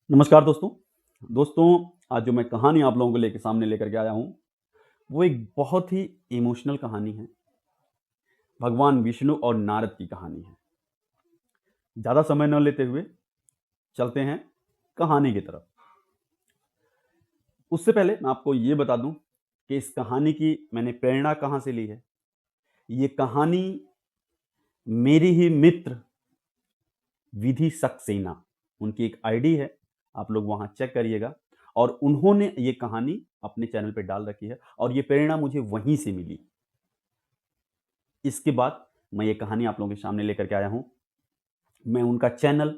नमस्कार दोस्तों। दोस्तों, आज जो मैं कहानी आप लोगों को सामने लेकर के आया हूँ, वो एक बहुत ही इमोशनल कहानी है। भगवान विष्णु और नारद की कहानी है। ज़्यादा समय न लेते हुए चलते हैं कहानी की तरफ। उससे पहले मैं आपको ये बता दूं कि इस कहानी की मैंने प्रेरणा कहाँ से ली है। ये कहानी मेरी ही मित्र विधि सक्सेना, उनकी एक आईडी है, आप लोग वहाँ चेक करिएगा। और उन्होंने ये कहानी अपने चैनल पे डाल रखी है और ये प्रेरणा मुझे वहीं से मिली। इसके बाद मैं ये कहानी आप लोगों के सामने लेकर के आया हूँ। मैं उनका चैनल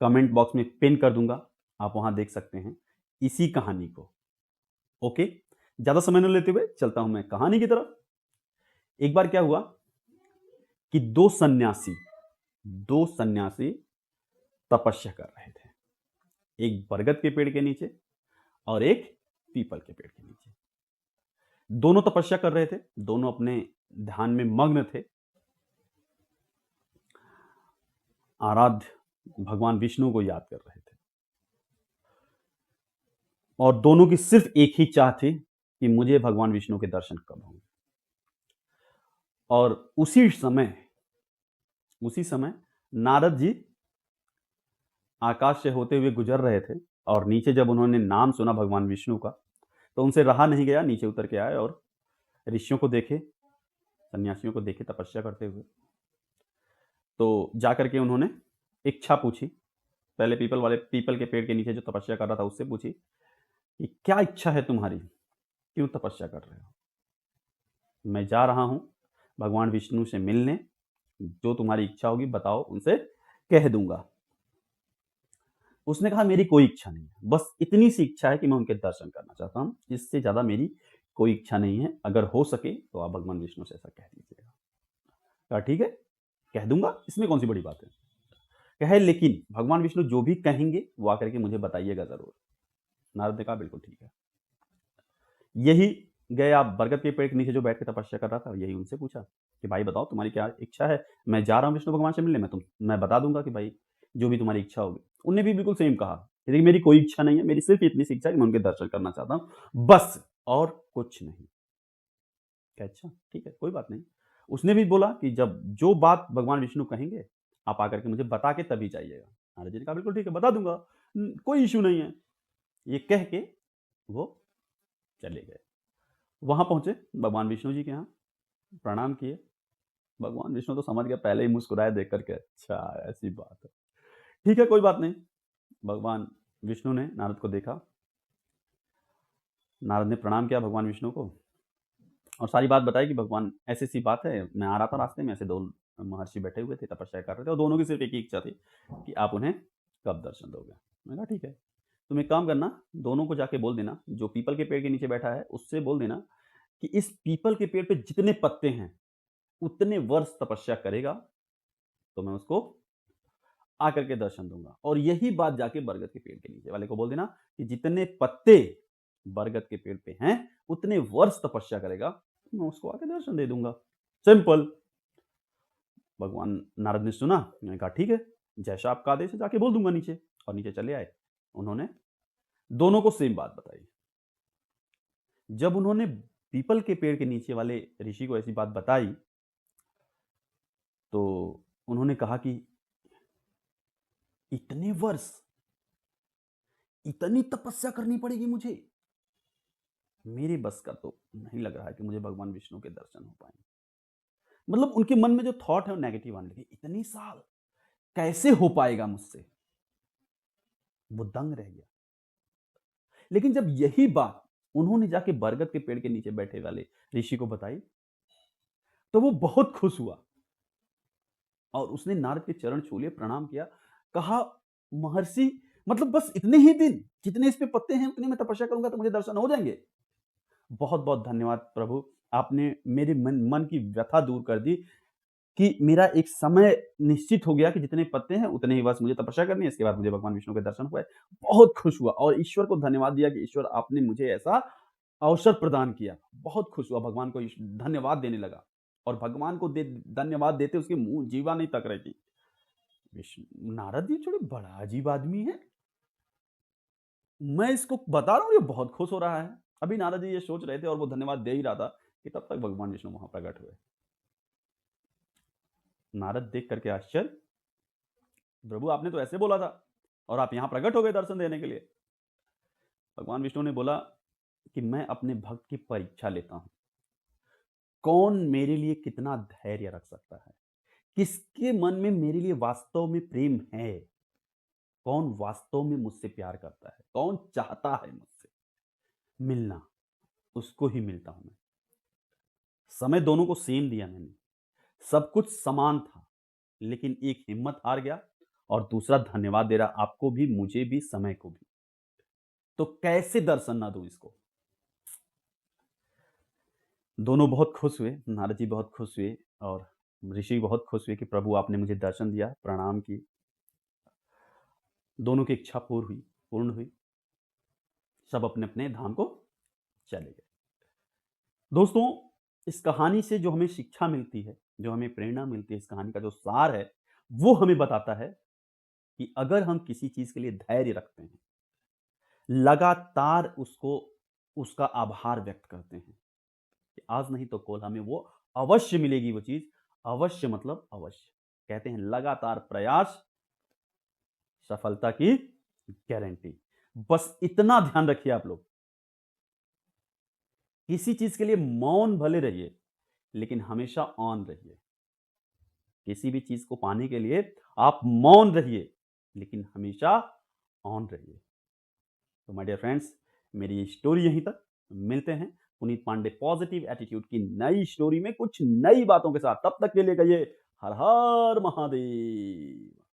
कमेंट बॉक्स में पिन कर दूंगा, आप वहाँ देख सकते हैं इसी कहानी को। ओके, ज़्यादा समय न लेते हुए चलता हूँ मैं कहानी की तरफ। एक बार क्या हुआ कि दो सन्यासी तपस्या कर रहे थे, एक बरगद के पेड़ के नीचे और एक पीपल के पेड़ के नीचे। दोनों तपस्या कर रहे थे, दोनों अपने ध्यान में मग्न थे। आराध्य भगवान विष्णु को याद कर रहे थे और दोनों की सिर्फ एक ही चाह थी कि मुझे भगवान विष्णु के दर्शन कब होंगे। और उसी समय नारद जी आकाश से होते हुए गुजर रहे थे और नीचे जब उन्होंने नाम सुना भगवान विष्णु का, तो उनसे रहा नहीं गया, नीचे उतर के आए और ऋषियों को देखे, सन्यासियों को देखे तपस्या करते हुए। तो जाकर के उन्होंने इच्छा पूछी। पहले पीपल के पेड़ के नीचे जो तपस्या कर रहा था उससे पूछी कि क्या इच्छा है तुम्हारी, क्यों तपस्या कर रहे हो। मैं जा रहा हूं भगवान विष्णु से मिलने, जो तुम्हारी इच्छा होगी बताओ, उनसे कह दूंगा। उसने कहा मेरी कोई इच्छा नहीं है, बस इतनी सी इच्छा है कि मैं उनके दर्शन करना चाहता हूं, इससे ज्यादा मेरी कोई इच्छा नहीं है। अगर हो सके तो आप भगवान विष्णु से ऐसा कह दीजिएगा। कहा ठीक है, कह दूंगा, इसमें कौन सी बड़ी बात है। कहे लेकिन भगवान विष्णु जो भी कहेंगे वो आकर के मुझे बताइएगा जरूर। नारद ने कहा बिल्कुल ठीक है। यही गए आप बरगद के पेड़ के नीचे जो बैठ के तपस्या कर रहा था, यही उनसे पूछा कि भाई बताओ तुम्हारी क्या इच्छा है। मैं जा रहा हूँ विष्णु भगवान से मिलने, मैं बता दूंगा कि भाई जो भी तुम्हारी इच्छा होगी। उनने भी बिल्कुल सेम कहा, लेकिन मेरी कोई इच्छा नहीं है, मेरी सिर्फ इतनी सी इच्छा है कि मैं उनके दर्शन करना चाहता हूँ, बस, और कुछ नहीं। क्या अच्छा ठीक है, कोई बात नहीं। उसने भी बोला कि जब जो बात भगवान विष्णु कहेंगे आप आकर के मुझे बता के तभी जाइएगा। नारद जी ने कहा बिल्कुल ठीक है, बता दूंगा, कोई इशू नहीं है। ये कह के वो चले गए। वहां पहुंचे भगवान विष्णु जी के यहाँ, प्रणाम किए। भगवान विष्णु तो समझ गया, पहले ही मुस्कुराए देख करके, अच्छा ऐसी बात है, ठीक है कोई बात नहीं। भगवान विष्णु ने नारद को देखा, नारद ने प्रणाम किया भगवान विष्णु को और सारी बात बताई कि भगवान ऐसी सी बात है, मैं आ रहा था रास्ते में, ऐसे दो महर्षि बैठे हुए थे, तपस्या कर रहे थे और दोनों की सिर्फ एक ही इच्छा थी कि आप उन्हें कब दर्शन दोगे। मैंने कहा ठीक है, तुम एक काम करना, दोनों को जाके बोल देना, जो पीपल के पेड़ के नीचे बैठा है उससे बोल देना कि इस पीपल के पेड़ पे जितने पत्ते हैं उतने वर्ष तपस्या करेगा तो मैं उसको आकर के दर्शन दूंगा। और यही बात जाके बरगद के पेड़ के नीचे वाले को बोल देना कि जितने पत्ते बरगद के पेड़ पे हैं उतने वर्ष तपस्या करेगा, मैं उसको आके दर्शन दे दूंगा। सिंपल। भगवान नारद ने सुना, मैंने कहा ठीक है, जैसा आपका आदेश है जाके बोल दूंगा नीचे। और नीचे चले आए। उन्होंने दोनों को सेम बात बताई। जब उन्होंने पीपल के पेड़ के नीचे वाले ऋषि को ऐसी बात बताई तो उन्होंने कहा कि इतने वर्ष, इतनी तपस्या करनी पड़ेगी मुझे, मेरे बस का तो नहीं लग रहा है कि मुझे भगवान विष्णु के दर्शन हो पाएंगे। मतलब उनके मन में जो थॉट है वो नेगेटिव आने लगे, इतनी साल कैसे हो पाएगा मुझसे, वो दंग रह गया। लेकिन जब यही बात उन्होंने जाके बरगद के पेड़ के नीचे बैठे वाले ऋषि को बताई तो वो बहुत खुश हुआ और उसने नारद के चरण छू लिए, प्रणाम किया, कहा महर्षि, मतलब बस इतने ही दिन, जितने इस पे पत्ते हैं उतने में तपस्या करूंगा तो मुझे दर्शन हो जाएंगे। बहुत बहुत धन्यवाद प्रभु, आपने मेरे मन की व्यथा दूर कर दी कि मेरा एक समय निश्चित हो गया कि जितने पत्ते हैं उतने ही बस मुझे तपस्या करनी है, इसके बाद मुझे भगवान विष्णु के दर्शन हुए। बहुत खुश हुआ और ईश्वर को धन्यवाद दिया कि ईश्वर आपने मुझे ऐसा अवसर प्रदान किया। बहुत खुश हुआ, भगवान को धन्यवाद देने लगा और भगवान को धन्यवाद देते उसके मुंह जीवा नहीं तक रही थी। नारद जी थोड़े बड़ा अजीब आदमी है, मैं इसको बता रहा हूँ, ये बहुत खुश हो रहा है। अभी नारद जी ये सोच रहे थे और वो धन्यवाद दे ही रहा था कि तब तक भगवान विष्णु वहां प्रकट हुए। नारद देख करके आश्चर्य, प्रभु आपने तो ऐसे बोला था और आप यहां प्रकट हो गए दर्शन देने के लिए। भगवान विष्णु ने बोला कि मैं अपने भक्त की परीक्षा लेता हूं, कौन मेरे लिए कितना धैर्य रख सकता है, किसके मन में मेरे लिए वास्तव में प्रेम है, कौन वास्तव में मुझसे प्यार करता है, कौन चाहता है मुझसे मिलना, उसको ही मिलता हूं मैं। समय दोनों को सेम दिया मैंने, सब कुछ समान था, लेकिन एक हिम्मत हार गया और दूसरा धन्यवाद दे रहा, आपको भी, मुझे भी, समय को भी। तो कैसे दर्शन ना दूं इसको। दोनों बहुत खुश हुए, नारद जी बहुत खुश हुए और ऋषि बहुत खुश हुए कि प्रभु आपने मुझे दर्शन दिया, प्रणाम की। दोनों की इच्छा पूर्ण हुई। सब अपने अपने धाम को चले गए। दोस्तों, इस कहानी से जो हमें शिक्षा मिलती है, जो हमें प्रेरणा मिलती है, इस कहानी का जो सार है, वो हमें बताता है कि अगर हम किसी चीज के लिए धैर्य रखते हैं, लगातार उसका आभार व्यक्त करते हैं कि आज नहीं तो कल हमें वो अवश्य मिलेगी, वो चीज अवश्य मतलब अवश्य। कहते हैं लगातार प्रयास सफलता की गारंटी। बस इतना ध्यान रखिए आप लोग, किसी चीज के लिए मौन भले रहिए लेकिन हमेशा ऑन रहिए। किसी भी चीज को पाने के लिए आप मौन रहिए लेकिन हमेशा ऑन रहिए। तो माय डियर फ्रेंड्स, मेरी ये स्टोरी यहीं तक। मिलते हैं पुनीत पांडे पॉजिटिव एटीट्यूड की नई स्टोरी में कुछ नई बातों के साथ। तब तक के लिए कहिए हर हर महादेव।